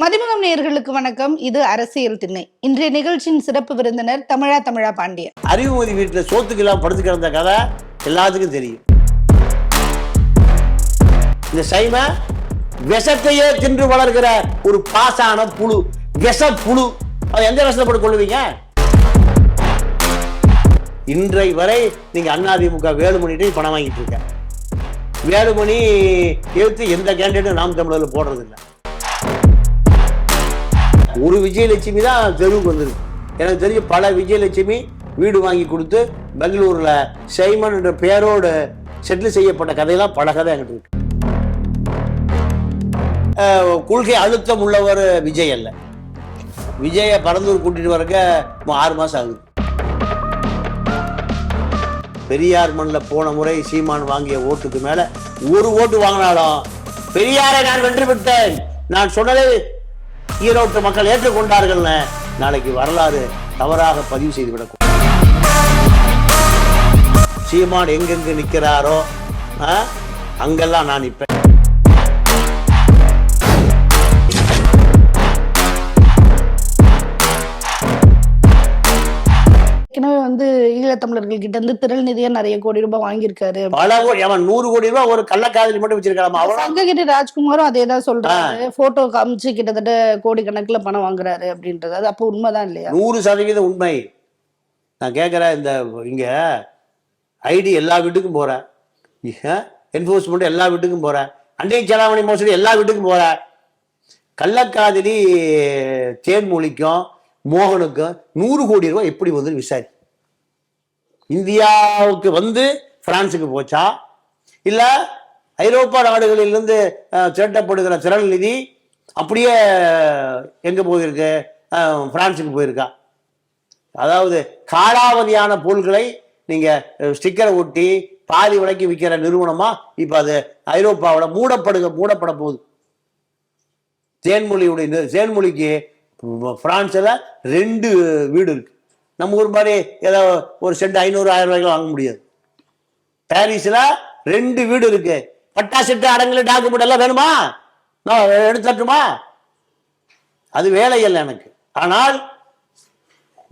மதிமுகம் நேயர்களுக்கு வணக்கம். இது அரசியல் திண்ணை. இன்றைய நிகழ்ச்சியின் சிறப்பு விருந்தினர் தமிழா பாண்டியன். அறிவுமதி வீட்டில் சோத்துக்கு எல்லாம் படுத்து கிடந்த கதை எல்லாத்துக்கும் தெரியும். இந்த சைம விஷத்தையே தின்று வளர்கிற ஒரு பாசான புழு, விஷ புழு. அது எந்த விஷத்தை போட்டு கொள்ளுவீங்க? இன்றை வரை நீங்க அதிமுக வேலுமணிட்டு பணம் வாங்கிட்டு இருக்க. வேலுமணி எடுத்து எந்த கேண்டிடேட்டும் நாம் தமிழர்ல போடுறது இல்லை. ஒரு விஜயலட்சுமி தான் தெருவுக்கு வந்திருக்கு. எனக்கு தெரிஞ்ச பல விஜயலட்சுமி வீடு வாங்கி கொடுத்து பெங்களூர்ல சைமன் என்ற பெயரோடு செட்டில் செய்யப்பட்ட கதையெல்லாம் பல கதை என்கிட்ட இருக்கு. கொள்கை அழுத்தம் உள்ளவர் விஜய் அல்ல. விஜய பரந்தூர் கூட்டிட்டு வரக்க 6 மாசம் ஆகுது. பெரியார் மண்ணில் போன முறை சீமான் வாங்கிய ஓட்டுக்கு மேல ஒரு ஓட்டு வாங்கினாலும் பெரியாரை நான் வென்று விட்டேன், நான் சொன்னதை ஈரோட்டு மக்கள் ஏற்றுக்கொண்டார்கள், நாளைக்கு வரலாறு தவறாக பதிவு செய்து விடக்கூடாது. சீமான் எங்கெங்கு நிற்கிறாரோ அங்கெல்லாம் நான் நிற்பேன். ஏற்கனவே ஈழத்தமிழர்கள் கிட்ட இருந்து திரள் நிதியா நிறைய கோடி ரூபாய் வாங்கியிருக்காரு. பல கோடி, அவன் 100 கோடி ரூபாய் ஒரு கள்ளக்காதலி மட்டும் வச்சிருக்கான். சங்ககிரி ராஜ்குமாரும் அதேதான் சொல்றாரு. போட்டோ காமிச்சு கிட்டத்தட்ட கோடி கணக்குல பணம் வாங்குறாரு அப்படின்றது. அது அப்போ உண்மைதான் இல்லையா? 100% உண்மை. நான் கேட்கிறேன், இந்த இங்க ஐடி எல்லா வீட்டுக்கும் போற, என்போர்ஸ்மெண்ட் எல்லா வீட்டுக்கும் போற, அண்டை செலாவணி மோசடி எல்லா வீட்டுக்கும் போற. கள்ளக்காதலி தேன்மொழிக்கும் மோகனுக்கும் 100 கோடி ரூபாய் எப்படி வந்து விசாரி? இந்தியாவுக்கு வந்து பிரான்ஸுக்கு போச்சா, இல்ல ஐரோப்பா நாடுகளிலிருந்து திரட்டப்படுகிற திரள் நிதி அப்படியே எங்க போயிருக்கு? பிரான்ஸுக்கு போயிருக்கா? அதாவது காலாவதியான பொருட்களை நீங்க ஸ்டிக்கரை ஒட்டி பாதி விலைக்கு விற்கிற நிறுவனமா இப்ப அது ஐரோப்பாவில் மூடப்பட போகுது. தேன்மொழிக்கு பிரான்ஸ்ல 2 வீடு இருக்கு. நம்ம ஊர் மாதிரி ஏதோ ஒரு சென்ட் 500-1000 ரூபாய்க்கு வாங்க முடியாது. பாரிஸ்ல 2 வீடு இருக்கு. பட்டா செட்டு அடங்கல டாக்குமெண்ட் எல்லாம் வேணுமா? நான் எடுத்துட்டுமா? அது வேலை இல்லை எனக்கு. ஆனால்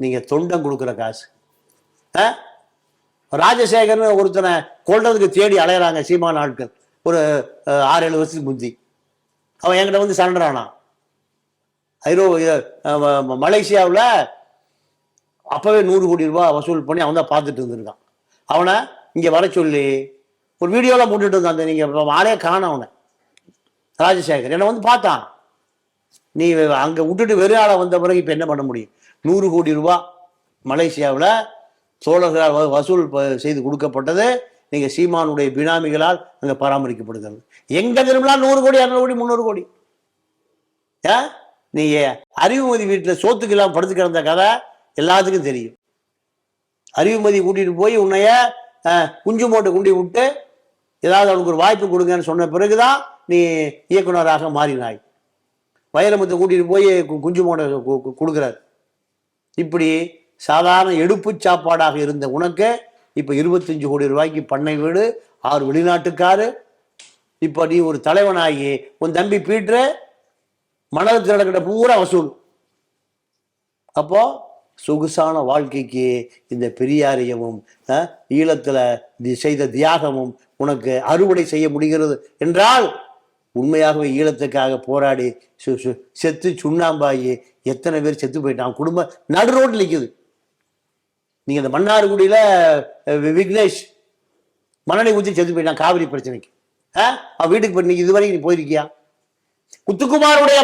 நீங்க தொண்டம் கொடுக்குற காசு. ராஜசேகர்னு ஒருத்தனை கொள்றதுக்கு தேடி அலையிறாங்க சீமான ஆட்கள். ஒரு 6-7 வருஷத்துக்கு முந்தி அவன் என்கிட்ட வந்து சரண்டர் ஆனான். மலேசியாவில் அப்பவே 100 கோடி ரூபாய் வசூல் பண்ணி அவன் தான் பார்த்துட்டு இருந்திருக்கான். அவனை இங்க வர சொல்லி ஒரு வீடியோலாம் போட்டுட்டு இருந்தான். நீங்க ஆளே காண அவனை. ராஜசேகர் என்னை வந்து பார்த்தான். நீ அங்க விட்டுட்டு வெறும் ஆளை வந்த பிறகு இப்ப என்ன பண்ண முடியும்? 100 கோடி ரூபாய் மலேசியாவில் சோழர்களால் வசூல் செய்து கொடுக்கப்பட்டது. நீங்க சீமானுடைய பினாமிகளால் அங்க பராமரிக்கப்படுகிறது. எங்க திரும்பினா 100 கோடி 200 கோடி 300 கோடி. நீங்க அறிவுமதி வீட்டுல சோத்துக்கு எல்லாம் படுத்து கிடந்த கதை எல்லாத்துக்கும் தெரியும். அறிவுமதி கூட்டிட்டு போய் உன்னைய குஞ்சு மூட்டை குண்டி விட்டு ஏதாவது அவனுக்கு ஒரு வாய்ப்பு கொடுங்கன்னு சொன்ன பிறகுதான் நீ இயக்குனராக மாறினாய். வைரமுத்தை கூட்டிட்டு போய் குஞ்சு மூட்டை கொடுக்குறாரு. இப்படி சாதாரண எடுப்பு சாப்பாடாக இருந்த உனக்கு இப்ப 25 கோடி ரூபாய்க்கு பண்ணை வீடு, 6 வெளிநாட்டுக்காரு. இப்ப நீ ஒரு தலைவனாகி உன் தம்பி பீட்ரு மனதில் நடக்கிற பூரா வசூல். அப்போ சொகுசான வாழ்க்கைக்கு இந்த பெரியாரியமும் ஈழத்துல செய்த தியாகமும் உனக்கு அறுவடை செய்ய முடிகிறது என்றால் உண்மையாகவே ஈழத்துக்காக போராடி செத்து சுண்ணாம்பாயி எத்தனை பேர் செத்து போயிட்டான். குடும்பம் நடு ரோட்டில் நிற்குது. நீங்க இந்த மன்னார்குடியில விக்னேஷ் மணலை ஊற்றி செத்து போயிட்டான் காவிரி பிரச்சனைக்கு. அவன் வீட்டுக்கு போய் இதுவரைக்கும் நீ போயிருக்கியா? முத்துக்குமாருடைய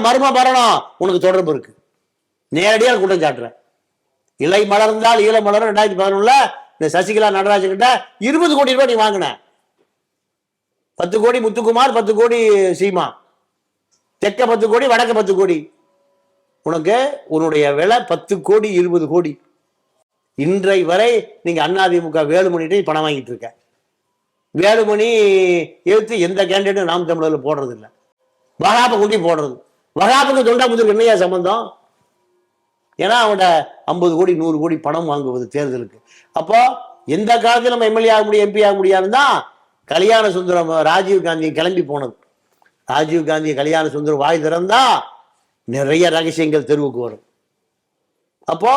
மர்ம மரணம் உனக்கு தொடர்பு இருக்கு. நேரடியாக குற்றம் சாட்டுறேன். இலை மலர்ந்தால் ஈழ மலரும் 2011 இந்த சசிகலா நடராஜன் கிட்ட 20 கோடி ரூபாய் நீ வாங்கின. 10 கோடி முத்துக்குமார், 10 கோடி சீமா, தெற்க 10 கோடி, வடக்க 10 கோடி. உனக்கு உன்னுடைய விலை 10 கோடி 20 கோடி. இன்றை வரை நீங்க அதிமுக வேலுமணிட்டு பணம் வாங்கிட்டு இருக்க. வேலுமணி எடுத்து எந்த கேண்டிடேட்டும் நாம் தமிழர்ல போடுறது இல்லை. வகாப்ப குண்டி போடுறது. வகாப்புக்கு தொண்டாமுத்தூருக்கு என்னையா சம்பந்தம்? ஏன்னா அவனோட 50 கோடி 100 கோடி பணம் வாங்குவது தேர்தலுக்கு. அப்போ எந்த காலத்தில் நம்ம எம்எல்ஏ ஆக முடியும், எம்பி ஆக முடியாதுன்னு தான் கல்யாண சுந்தரம் ராஜீவ் காந்தி கிளம்பி போனது. ராஜீவ் காந்தி கல்யாண சுந்தரம் வாய் திறந்தா நிறைய ரகசியங்கள் தெருவுக்கு வரும். அப்போ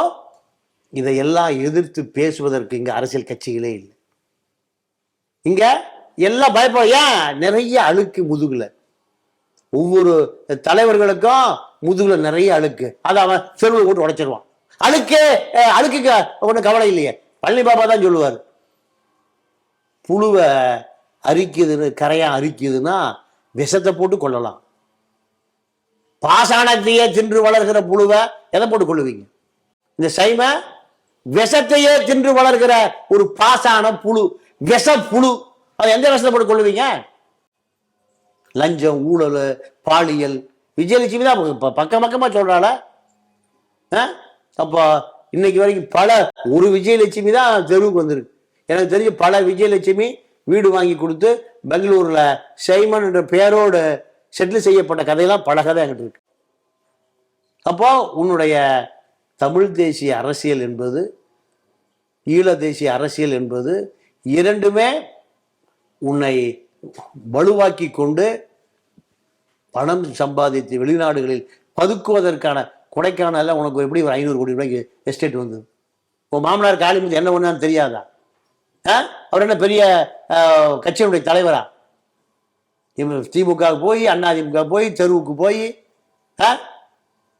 இதையெல்லாம் எதிர்த்து பேசுவதற்கு இங்க அரசியல் கட்சிகளே இல்லை. இங்க எல்லாம் பயப்பட, ஏன் நிறைய அழுக்கு முதுகுல, ஒவ்வொரு தலைவர்களுக்கும் முதுகுல நிறைய அழுக்கு, அதை அவன் செருவில் போட்டு உடைச்சிருவான். அழுக்குக்கு ஒன்றும் கவலை இல்லையே. பழனி பாபா தான் சொல்லுவார், புழுவை அரிக்குதுன்னு கரையா அரிக்குதுன்னா விஷத்தை போட்டு கொள்ளலாம். பாசானத்தையே தின்று வளர்கிற புழுவை எதை போட்டு கொள்ளுவீங்க? இந்த சைம விஷத்தையே தின்று வளர்கிற ஒரு பாசான புழு, விஷ புழு, அதை எந்த விஷத்தை போட்டு கொள்ளுவீங்க? லஞ்சம், ஊழல், பாலியல். விஜயலட்சுமி தான் பக்கமா சொல்றாள. அப்போ இன்னைக்கு வரைக்கும் பல, ஒரு விஜயலட்சுமி தான் தெருவுக்கு வந்திருக்கு. எனக்கு தெரிஞ்சு பல விஜயலட்சுமி வீடு வாங்கி கொடுத்து பெங்களூர்ல சைமன் என்ற பெயரோடு செட்டில் செய்யப்பட்ட கதையெல்லாம் பல கதை என்கிட்ட இருக்கு. அப்போ உன்னுடைய தமிழ் தேசிய அரசியல் என்பது, ஈழ தேசிய அரசியல் என்பது இரண்டுமே உன்னை வலுவாக்கி கொண்டு பணம் சம்பாதித்து வெளிநாடுகளில் பதுக்குவதற்கான, கொடைக்கானல்ல உனக்கு எப்படி ஒரு 500 கோடி ரூபாய்க்கு எஸ்டேட் வந்தது? உன் மாமனார் காளிமுத்து என்ன ஒண்ணான்னு தெரியாதா? அவர் என்ன பெரிய கட்சியினுடைய தலைவரா? திமுக போய், அண்ணா திமுக போய், தெருவுக்கு போய்,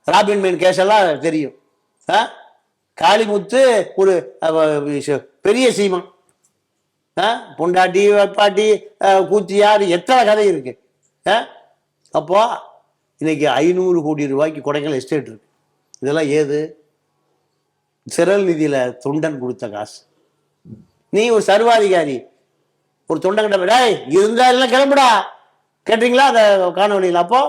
ராபின் மேன் கேஸ் எல்லாம் தெரியும். காளிமுத்து ஒரு பெரிய சீமன், பொண்டாட்டி, வெப்பாட்டி, கூத்தியார், எத்தனை கதை இருக்கு. அப்போ இன்னைக்கு 500 கோடி ரூபாய்க்கு கொடைக்கானல் எஸ்டேட் இருக்கு. இதெல்லாம் ஏது? சிறல் நிதியில தொண்டன் கொடுத்த காசு. நீ ஒரு சர்வாதிகாரி, ஒரு தொண்டன் கிட்ட இருந்தா எல்லாம் கிளம்புடா கேட்டீங்களா அந்த காணொலியில்? அப்போ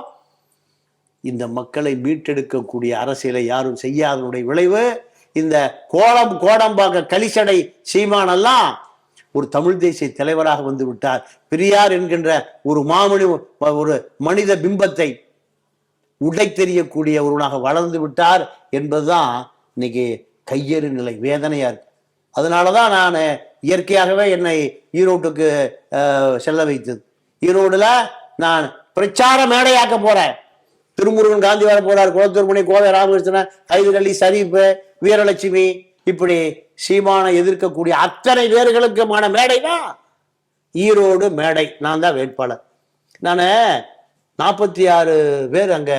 இந்த மக்களை மீட்டெடுக்கக்கூடிய அரசியலை யாரும் செய்யாதனுடைய விளைவு இந்த கோடம்பாக்க கலிசடை சீமானெல்லாம் ஒரு தமிழ் தேசிய தலைவராக வந்து விட்டார். பெரியார் என்கின்ற ஒரு மாமணி, ஒரு மனித பிம்பத்தை உடை தெரியக்கூடிய ஒருவனாக வளர்ந்து விட்டார் என்பதுதான் இன்னைக்கு கையெறி நிலை. வேதனையா இருக்கு. அதனாலதான் நான் இயற்கையாகவே என்னை ஈரோட்டுக்கு செல்ல வைத்தது. ஈரோடுல நான் பிரச்சார மேடையாக்க போறேன். திருமுருகன் காந்தி வர போறார், குளத்தூர்மணி, கோவை ராமகிருஷ்ணன், கைதுகளி, ஷரீப், வீரலட்சுமி, இப்படி சீமானை எதிர்க்கக்கூடிய அத்தனை பேர்களுக்குமான மேடை தான் ஈரோடு மேடை. நான் தான் வேட்பாளர். நான் 46 பேர் அங்க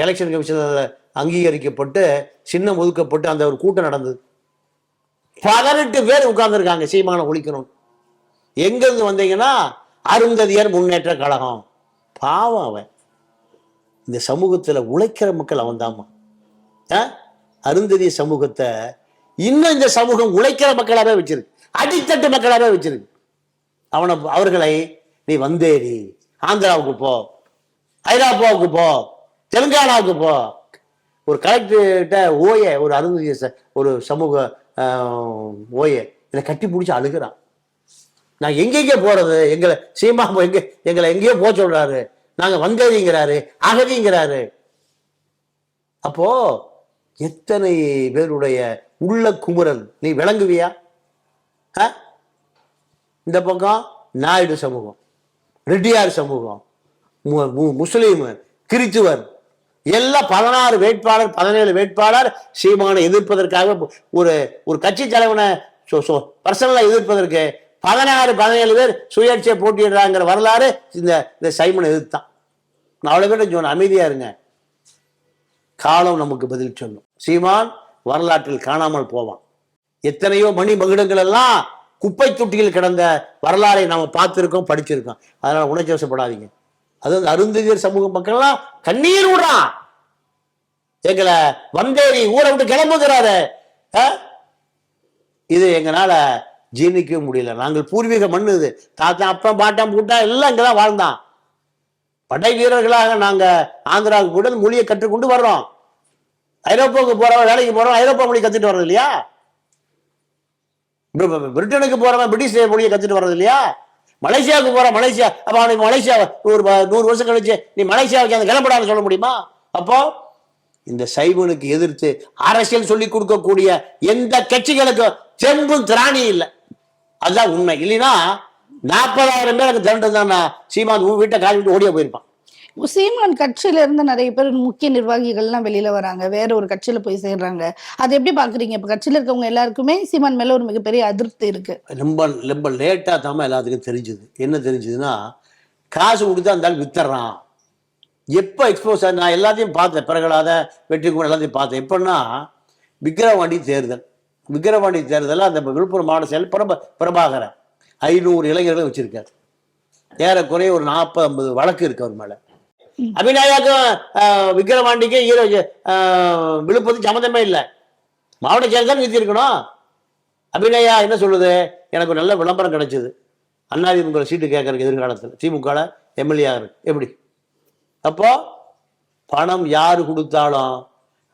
எலெக்ஷன் கமிஷன்ல அங்கீகரிக்கப்பட்டு சின்னம் ஒதுக்கப்பட்டு அந்த ஒரு கூட்டம் நடந்தது. 18 பேர் உட்கார்ந்துருக்காங்க சீமானை ஒழிக்கணும். எங்கிருந்து வந்தீங்கன்னா அருந்ததியர் முன்னேற்ற கழகம். பாவம் அவன். இந்த சமூகத்துல உழைக்கிற மக்கள் அவன் தாமா. அருந்ததிய சமூகத்தை இன்னும் இந்த சமூகம் உழைக்கிற மக்களாவே வச்சிருக்கு, அடித்தட்டு மக்களாவே வச்சிருக்கு. அவர்களை நீ வந்தேரி, ஆந்திராவுக்கு போ, ஐரோப்பாவுக்கு போ, தெலுங்கானாவுக்கு போ. ஒரு கலெக்டர்கிட்ட ஒரு அருந்ததிய ஒரு சமூக ஓய இதை கட்டி பிடிச்சி அழுகிறான். நான் எங்கெங்கே போறது? எங்களை எங்கேயோ போக சொல்றாரு, நாங்க வந்தேரிங்கிறாரு, அகதிங்கிறாரு. அப்போ எத்தனை பேருடைய உள்ள குமுறல் நீ விளங்குவியா? இந்த பக்கம் நாயுடு சமூகம், ரெட்டியார் சமூகம், முஸ்லீம், கிறித்துவர் எல்லாம் 16 வேட்பாளர் 17 வேட்பாளர் சீமானை எதிர்ப்பதற்காக ஒரு கட்சி தலைவனை பர்சனலா எதிர்ப்பதற்கு 16-17 பேர் சுயேட்சை போட்டியிடுறாங்கிற வரலாறு இந்த சைமனை எதிர்த்தான். நான் அவ்வளவு பேர் சொன்னேன், அமைதியா இருங்க, காலம் நமக்கு பதில் சொல்லும். சீமான் வரலாற்றில் காணாமல் போவான். எத்தனையோ மணி மகுடங்கள் எல்லாம் குப்பை தொட்டியில் கிடந்த வரலாறை நாம பார்த்திருக்கோம், படிச்சிருக்கோம். அதனால உணர்ச்சி வசப்படாதீங்க. அது அருந்ததியர் சமூக மக்கள்லாம் கண்ணீர் விடுறான். எங்களை வந்தேரி ஊரை விட்டு கிளம்புகிறாரு. இது எங்களால ஜீர்ணிக்கவே முடியல. நாங்கள் பூர்வீக மண்ணு, இது தாத்தா அப்பா பாட்டம் பூட்டா எல்லாம் இங்கதான் வாழ்ந்தான். படை வீரர்களாக நாங்க ஆந்திராவுக்கு போட்டு மொழியை கற்றுக்கொண்டு வர்றோம். ஐரோப்பாவுக்கு போறவன், வேலைக்கு போறோம், ஐரோப்பா மொழி கத்துட்டு வர்றது இல்லையா? பிரிட்டனுக்கு போறவன் பிரிட்டிஷ் மொழியை கத்துட்டு வர்றது இல்லையா? மலேசியாவுக்கு போற, மலேசியா, அப்ப அவனுக்கு மலேசியா ஒரு 100 வருஷம் கழிச்சு நீ மலேசியாவுக்கு அந்த கிளம்படான்னு சொல்ல முடியுமா? அப்போ இந்த சைமனுக்கு எதிர்த்து அரசியல் சொல்லி கொடுக்கக்கூடிய எந்த கட்சிகளுக்கும் செம்பும் திராணி இல்லை. அதுதான் உண்மை. இல்லைன்னா 40,000 பேர் அங்க திரண்டு தான் சீமான் வீட்டை காலி விட்டு ஓடியா போயிருப்பான். சீமான் கட்சியில இருந்து நிறைய பேர் முக்கிய நிர்வாகிகள்லாம் வெளியில வராங்க, வேற ஒரு கட்சியில போய் சேர்றாங்க. அது எப்படி பாக்குறீங்க? இப்ப கட்சியில இருக்கவங்க எல்லாருக்குமே சீமான் மேல ஒரு மிகப்பெரிய அதிருப்தி இருக்கு. ரொம்ப ரொம்ப லேட்டாக தாம எல்லாத்துக்கும் தெரிஞ்சுது. என்ன தெரிஞ்சுதுன்னா, காசு கொடுத்தா அந்த ஆள் வித்துறான். எப்போ எக்ஸ்போஸ் ஆகுது? நான் எல்லாத்தையும் பார்த்தேன், பிறகலாத வெற்றிக்குமரன் எல்லாத்தையும் பார்த்தேன். எப்படின்னா, விக்கிரவாண்டி தேர்தல் அந்த விழுப்புரம் மாவட்ட செயல் பிரபாகரன் 500 இளைஞர்களை வச்சிருக்காரு. ஏறக்குறைய ஒரு 40-50 வழக்கு இருக்கு அவர் மேல. அபிநயாக்கும் விக்கிரவாண்டிக்கும் விழுப்புரத்துக்கு சம்மந்தமே இல்லை. மாவட்ட செயல் தான் நிறுத்திருக்கணும். அபிநயா என்ன சொல்லுது? எனக்கு ஒரு நல்ல விளம்பரம் கிடைச்சது, அதிமுக சீட்டு கேட்கறதுக்கு எதிர்காலத்தில் திமுக எம்எல்ஏ ஆகிறது. எப்படி? அப்போ பணம் யாரு கொடுத்தாலும்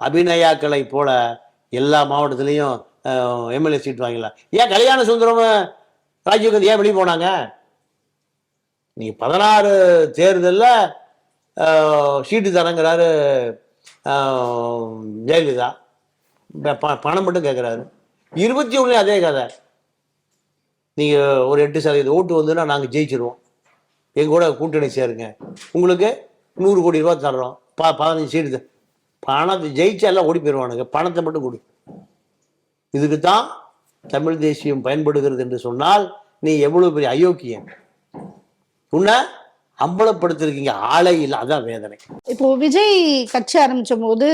அபிநயாக்களை போல எல்லா மாவட்டத்திலையும் எம்எல்ஏ சீட் வாங்கிடலாம். ஏன் கல்யாண சுந்தரம் ராஜீவ்காந்தி ஏன் வெளியே போனாங்க? நீ 16 தேர்தலில் சீட்டு தரங்கிறாரு ஜெயலலிதா, பணம் மட்டும் கேட்குறாரு. 21 அதே கதை. நீங்கள் ஒரு 8% ஓட்டு வந்துன்னா நாங்கள் ஜெயிச்சிருவோம், எங்க கூட கூட்டணி சேருங்க, உங்களுக்கு 100 கோடி ரூபா தர்றோம், 15 சீட்டு. பணத்தை ஜெயிச்சா எல்லாம் ஓடி போயிடுவானுங்க, பணத்தை மட்டும் கொடு. இதுக்கு தான் தமிழ் தேசியம் பயன்படுகிறது என்று சொன்னால் நீ எவ்வளவு பெரிய அயோக்கியன். உன்னை அம்பலப்படுத்திருக்கீங்க, ஆளை இல்லை. அதான் வேதனை. இப்போ விஜய் கட்சி ஆரம்பிச்ச போது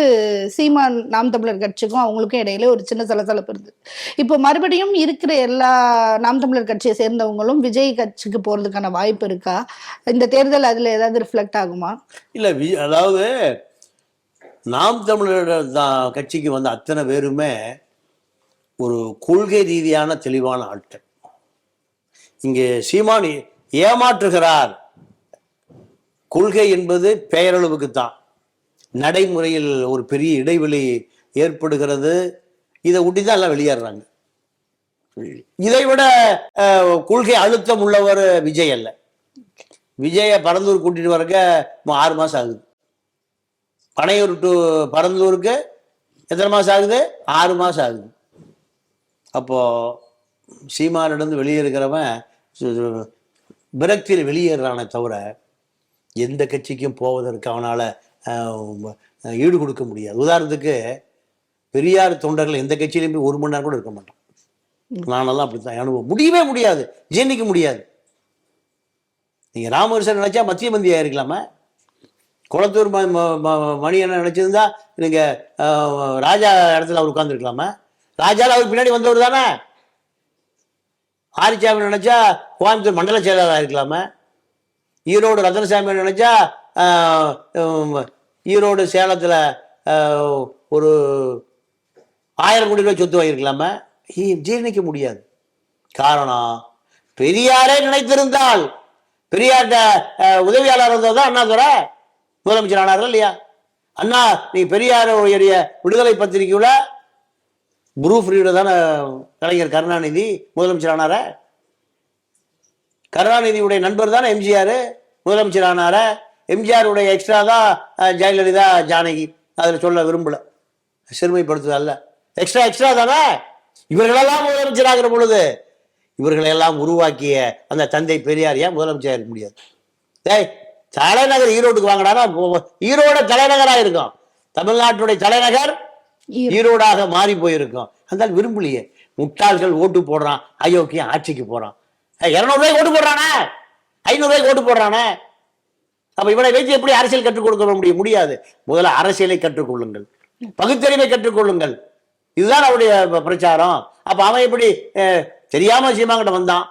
சீமான் நாம் தமிழர் கட்சிக்கும் அவங்களுக்கும் இடையில ஒரு சின்ன சலசலப்பு இருந்தது. இப்போ மறுபடியும் இருக்கிற எல்லா நாம் தமிழர் கட்சியை சேர்ந்தவங்களும் விஜய் கட்சிக்கு போறதுக்கான வாய்ப்பு இருக்கா? இந்த தேர்தல் அதுல ஏதாவது ரிஃப்ளெக்ட் ஆகுமா? இல்ல, அதாவது நாம் தமிழர் கட்சிக்கு வந்த அத்தனை பேருமே ஒரு கொள்கை ரீதியான தெளிவான ஆட்கள். இங்கே சீமான் ஏமாற்றுகிறார். கொள்கை என்பது பெயரளவுக்கு தான், நடைமுறையில் ஒரு பெரிய இடைவெளி ஏற்படுகிறது. இதை ஒட்டி தான் எல்லாம் வெளியேறாங்க. இதை விட கொள்கை அழுத்தம் உள்ளவர் விஜய் அல்ல. விஜய பரந்தூர் கூட்டிட்டு வரக்க 6 மாசம் ஆகுது. பனையூர் டு பரந்தூருக்கு எத்தனை மாசம் ஆகுது? 6 மாசம் ஆகுது. அப்போ சீமானிடந்து வெளியேறுகிறவன் விரக்தியில் வெளியேறானே தவிர எந்த கட்சிக்கும் போவதற்கு அவனால் ஈடு கொடுக்க முடியாது. உதாரணத்துக்கு பெரியார் தொண்டர்கள் எந்த கட்சியிலையும் போய் 1 மணி நேரம் கூட இருக்க மாட்டான். நானெல்லாம் அப்படித்தான் அனுபவம். முடியவே முடியாது, ஜீர்ணிக்க முடியாது. நீங்க ராமகிருஷ்ணன் நினைச்சா மத்திய மந்திரியா இருக்கலாமா? குளத்தூர் மணி என்ன நினைச்சிருந்தா நீங்க ராஜா இடத்துல அவர் உட்கார்ந்துருக்கலாமா? ராஜால அவர் பின்னாடி வந்தவர் தானே. ஆரிச்சாமி நினைச்சா கோயம்புத்தூர் மண்டல செயலாளராக இருக்கலாமா? ஈரோடு ரத்தனசாமி நினைச்சா ஈரோடு சேலத்துல ஒரு 1000 கோடி ரூபாய் சொத்து வாங்கியிருக்கலாமா? ஜீர்ணிக்க முடியாது. காரணம், பெரியாரே நினைத்திருந்தால், பெரியார்ட்ட உதவியாளர் இருந்தது தான் அண்ணாதுரை முதலமைச்சர் ஆனார்கள் இல்லையா? அண்ணா நீ பெரியாருடைய விடுதலை பத்திரிகையுள்ள ப்ரூஃப் ரீடர் தானே கலைஞர் கருணாநிதி முதலமைச்சர் ஆனார. கருணாநிதியுடைய நண்பர் தானே எம்ஜிஆர் முதலமைச்சர் ஆனார. எம்ஜிஆருடைய எக்ஸ்ட்ரா தான் ஜெயலலிதா ஜானகி. அதில் சொல்ல விரும்பல, சிறுமைப்படுத்துதல்ல, எக்ஸ்ட்ரா தானே. இவர்களெல்லாம் முதலமைச்சர் ஆகிற பொழுது இவர்களெல்லாம் உருவாக்கிய அந்த தந்தை பெரியார் ஏன் முதலமைச்சர் இருக்க முடியாது? தலைநகர் ஈரோட்டுக்கு வாங்கினா ஈரோட தலைநகரா இருக்கும். தமிழ்நாட்டுடைய தலைநகர் ஈரோடாக மாறி போயிருக்கும். அந்த விரும்பலையே. முட்டாள்கள் ஓட்டு போடுறான், அயோக்கியம் ஆட்சிக்கு போறான். 200 ரூபாய்க்கு ஓட்டு போடுறானே, 500 ரூபாய்க்கு ஓட்டு போடுறானே. அப்ப இவனை வைத்து எப்படி அரசியல் கற்றுக் கொடுக்க முடியாது. முதல்ல அரசியலை கற்றுக்கொள்ளுங்கள், பகுத்தறிவை கற்றுக்கொள்ளுங்கள். இதுதான் அவருடைய பிரச்சாரம். அப்ப அவன் எப்படி தெரியாம சீமாங்கிட்ட வந்தான்,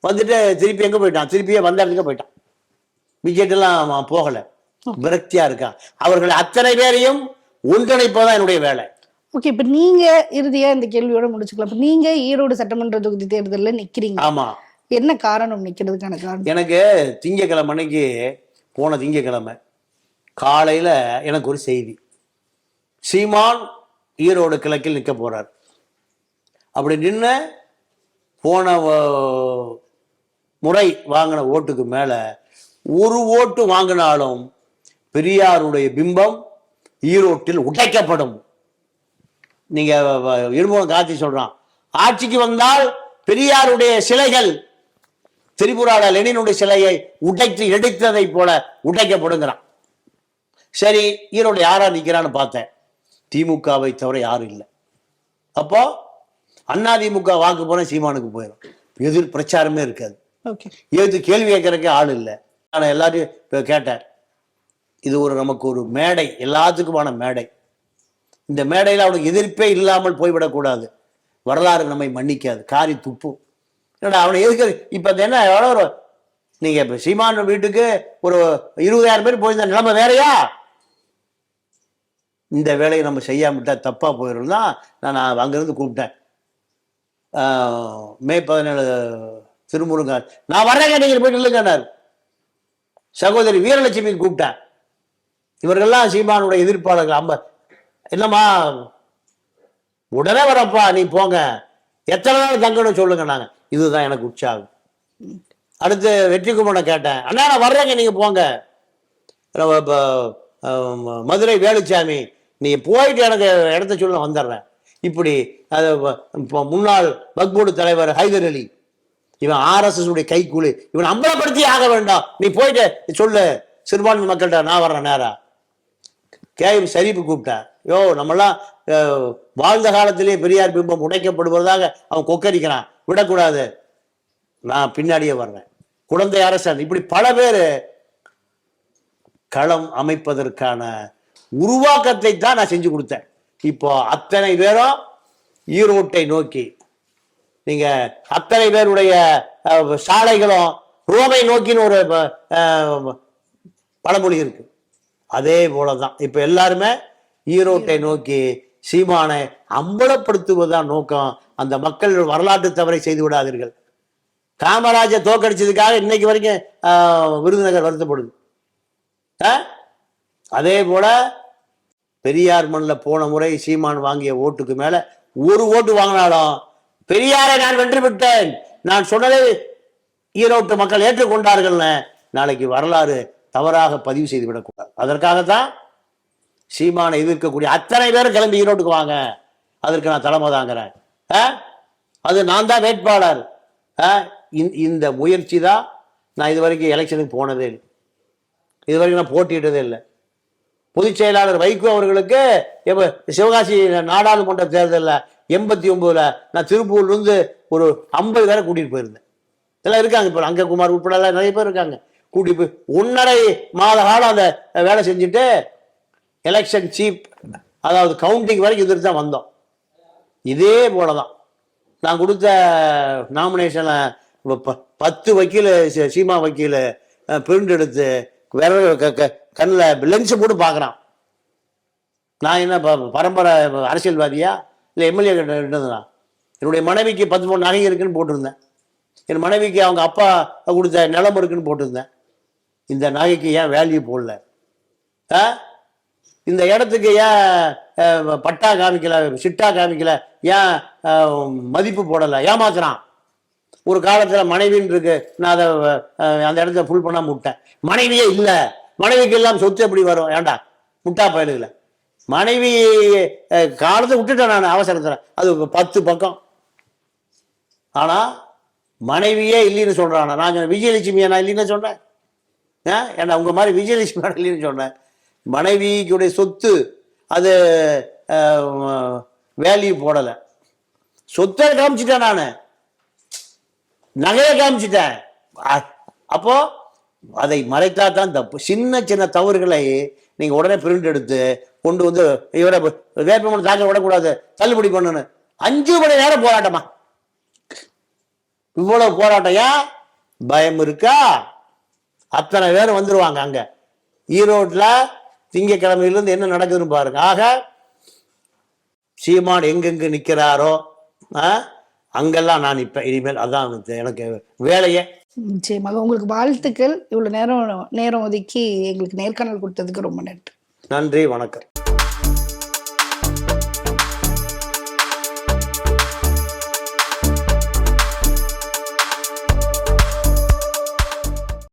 வந்துட்டு திருப்பி எங்க போயிட்டான்? திருப்பியே வந்த இடத்துக்கு போயிட்டான். பிஜேடிலாம் போகல, விரக்தியா இருக்கான். அவர்கள் அத்தனை பேரையும் ஒன்றிணைப்பதான் என்னுடைய வேலை. ஓகே, இப்ப நீங்க இறுதியா இந்த கேள்வியோட முடிச்சுக்கலாம். இப்ப நீங்க ஈரோடு சட்டமன்ற தொகுதி தேர்தலில் நிக்கிறீங்க. ஆமா. என்ன காரணம் நிக்கிறதுக்கான காரணம்? எனக்கு திங்கக்கிழமை அன்னைக்கு, போன திங்கக்கிழமை காலையில எனக்கு ஒரு செய்தி, சீமான் ஈரோடு கிழக்கில் நிற்க போறார். அப்படி நின்று போன முறை வாங்கின ஓட்டுக்கு மேல ஒரு ஓட்டு வாங்கினாலும் பெரியாருடைய பிம்பம் ஈரோட்டில் உடைக்கப்படும். நீங்க இருமுகம் காத்தி சொல்றான், ஆட்சிக்கு வந்தால் பெரியாருடைய சிலைகள் திரிபுரால லெனினுடைய சிலையை உடைத்து எடுத்ததை போல உடைக்கப்படுங்கிறான். சரி, ஈரோடு யாரா நிக்கிறான்னு பார்த்தேன். திமுகவை தவிர யாரும் இல்லை. அப்போ அதிமுக வாக்கு போன சீமானுக்கு போயிடும். எதிர் பிரச்சாரமே இருக்காது. எதிர்த்து கேள்வி கேட்கறதுக்கே ஆள் இல்லை. நான் எல்லாரையும் கேட்டேன். இது நமக்கு ஒரு மேடை, எல்லாத்துக்குமான மேடை. இந்த மேடையில் அவனுக்கு எதிர்ப்பே இல்லாமல் போய்விடக்கூடாது. வரலாறு நம்மை மன்னிக்காது, காரி துப்பும். என்னடா அவனை எதுக்கு இப்ப என்ன எவ்வளோ நீங்க இப்ப சீமான் வீட்டுக்கு ஒரு 20,000 பேர் போயிருந்த நிலைமை வேறையா? இந்த வேலையை நம்ம செய்யாமட்டா தப்பா போயிடும் தான் நான் அங்கிருந்து கூப்பிட்டேன். மே 17 திருமுருகன் நான் வர்றேங்க, நீங்க போயிட்டு இல்லைங்கன்னார். சகோதரி வீரலட்சுமிக்கு கூப்பிட்டேன். இவர்கள்லாம் சீமானுடைய எதிர்ப்பாளர்கள். என்னம்மா உடனே வரப்பா, நீ போங்க, எத்தனை நாள் தங்கணும் சொல்லுங்க. நாங்க இதுதான் எனக்கு உற்சாகம். அடுத்து வெற்றிக்குமரனை கேட்டேன். அண்ணா நான் வர்றேங்க, நீங்க போங்க. மதுரை வேலுச்சாமி, நீ போயிட்டு எனக்கு இடத்த சொல்ல வந்துடுறேன். இப்படி முன்னாள் வக்போர்டு தலைவர் ஹைதர் அலி, இவன் RSS உடைய கைக்கூலி, இவன் அம்பலப்படுத்தி ஆக வேண்டாம், நீ போயிட்டு சொல்லு சிறுபான்மை மக்கள்கிட்ட, நான் வர்றேன் நேரா. கேஎம் ஷரீப் கூப்பிட்டேன். நம்மெல்லாம் வாழ்ந்த காலத்திலேயே பெரியார் பிம்பம் உடைக்கப்படுவதாக அவன் கொக்கரிக்கிறான், விடக்கூடாது, நான் பின்னாடியே வர்றேன். குழந்தை அரசன், இப்படி பல பேர் களம் அமைப்பதற்கான உருவாக்கத்தை தான் நான் செஞ்சு கொடுத்தேன். இப்போ அத்தனை பேரும் ஈரோட்டை நோக்கி, நீங்க அத்தனை பேருடைய சாலைகளும் ரோமை நோக்கின்னு ஒரு பழமொழி இருக்கு. அதே போலதான் இப்ப எல்லாருமே ஈரோட்டை நோக்கி சீமானை அம்பலப்படுத்துவதுதான் நோக்கம். அந்த மக்கள் வரலாற்று தவறை செய்து விடாதீர்கள். காமராஜர் தோக்கடிச்சதுக்காக இன்னைக்கு வரைக்கும் விருதுநகர் வருத்தப்படுது. அதே போல பெரியார் மண்ணில் போன முறை சீமான் வாங்கிய ஓட்டுக்கு மேல ஒரு ஓட்டு வாங்கினாலும் பெரியாரை நான் வென்று விட்டேன், நான் சொன்னதை ஈரோட்டு மக்கள் ஏற்றுக்கொண்டார்கள்னு நாளைக்கு வரலாறு தவறாக பதிவு செய்து விடக்கூடாது. அதற்காகத்தான் சீமானை எதிர்க்கக்கூடிய அத்தனை பேரும் கிளம்பி ஈரோட்டுக்கு வாங்க, அதற்கு நான் தலைமை தாங்கிறேன். அது நான் தான் வேட்பாளர். இந்த முயற்சி தான். நான் இது வரைக்கும் எலெக்ஷனுக்கு போனதே இல்லை, இது வரைக்கும் நான் போட்டியிட்டதே இல்லை. பொதுச் செயலாளர் வைகோ அவர்களுக்கு சிவகாசி நாடாளுமன்ற தேர்தலில் 89 நான் திருப்பூர்லேருந்து ஒரு 50 பேரை கூட்டிட்டு போயிருந்தேன். இதெல்லாம் இருக்காங்க இப்போ, அங்ககுமார் உட்பட நிறைய பேர் இருக்காங்க. கூட்டி போய் 1.5 மாத காலம் அந்த வேலை செஞ்சுட்டு எலெக்ஷன் சீப், அதாவது கவுண்டிங் வரைக்கும் எதிர்த்து தான் வந்தோம். இதே போலதான் நான் கொடுத்த நாமினேஷனை 10 வக்கீல் சீமா வக்கீல் பிரிண்ட் எடுத்து கண்ணில் லென்ஸ் போட்டு பார்க்குறான். நான் என்ன பரம்பரை அரசியல்வாதியா இல்லை எம்எல்ஏ கிட்டதுனா? என்னுடைய மனைவிக்கு 13 நகை இருக்குன்னு போட்டிருந்தேன். என் மனைவிக்கு அவங்க அப்பா கொடுத்த நிலம் இருக்குன்னு போட்டிருந்தேன். இந்த நகைக்கு ஏன் வேல்யூ போடல? இந்த இடத்துக்கு ஏன் பட்டா காமிக்கல, சிட்டா காமிக்கல, ஏன் மதிப்பு போடலை? ஏமாத்துறான். ஒரு காலத்துல மனைவின்னு இருக்கு, நான் அதை அந்த இடத்த ஃபுல் பண்ணாம விட்டேன். மனைவியே இல்லை, மனைவிக்கு எல்லாம் சொத்து எப்படி வரும்? ஏண்டா முட்டா பயலுல, மனைவி காலத்தை விட்டுட்டேன் நான் அவசரத்துல. அது 10 பக்கம். ஆனா மனைவியே இல்லைன்னு சொல்றான். நான் சொன்னேன் விஜயலட்சுமியை நான் இல்லைன்னு சொன்னேன். ஏன்னா உங்க மாதிரி விஜயலட்சுமி இல்லைன்னு சொன்னேன். மனைவிக்குடைய சொத்து அது வேல்யூ போடலை. சொத்தை காமிச்சிட்டேன், நான் நகையை காமிச்சிட்டேன். அப்போ அதை மறைத்தா தான் தப்பு. சின்ன சின்ன தவறுகளை நீங்க உடனே பிரிண்ட் எடுத்து கொண்டு வந்து இவரை வேட்புமனு தாக்கல் விடக்கூடாது, தள்ளுபடி பண்ணணும். 5 மணி நேரம் போராட்டமா? இவ்வளவு போராட்டம் ஏன்? பயம் இருக்கா? அத்தனை பேர் வந்துருவாங்க அங்க ஈரோட்ல. திங்கக்கிழமையிலிருந்து என்ன நடக்குதுன்னு பாருங்க. ஆக சீமான் எங்கெங்கு நிக்கிறாரோ அங்கெல்லாம் நான் நிற்பேன் இனிமேல். அதான் எனக்கு வேலையே. நிச்சயமாக உங்களுக்கு வாழ்த்துக்கள். இவ்வளவு நேரம் ஒதுக்கி எங்களுக்கு நேர்காணல் கொடுத்ததுக்கு ரொம்ப நன்றி. நன்றி, வணக்கம்.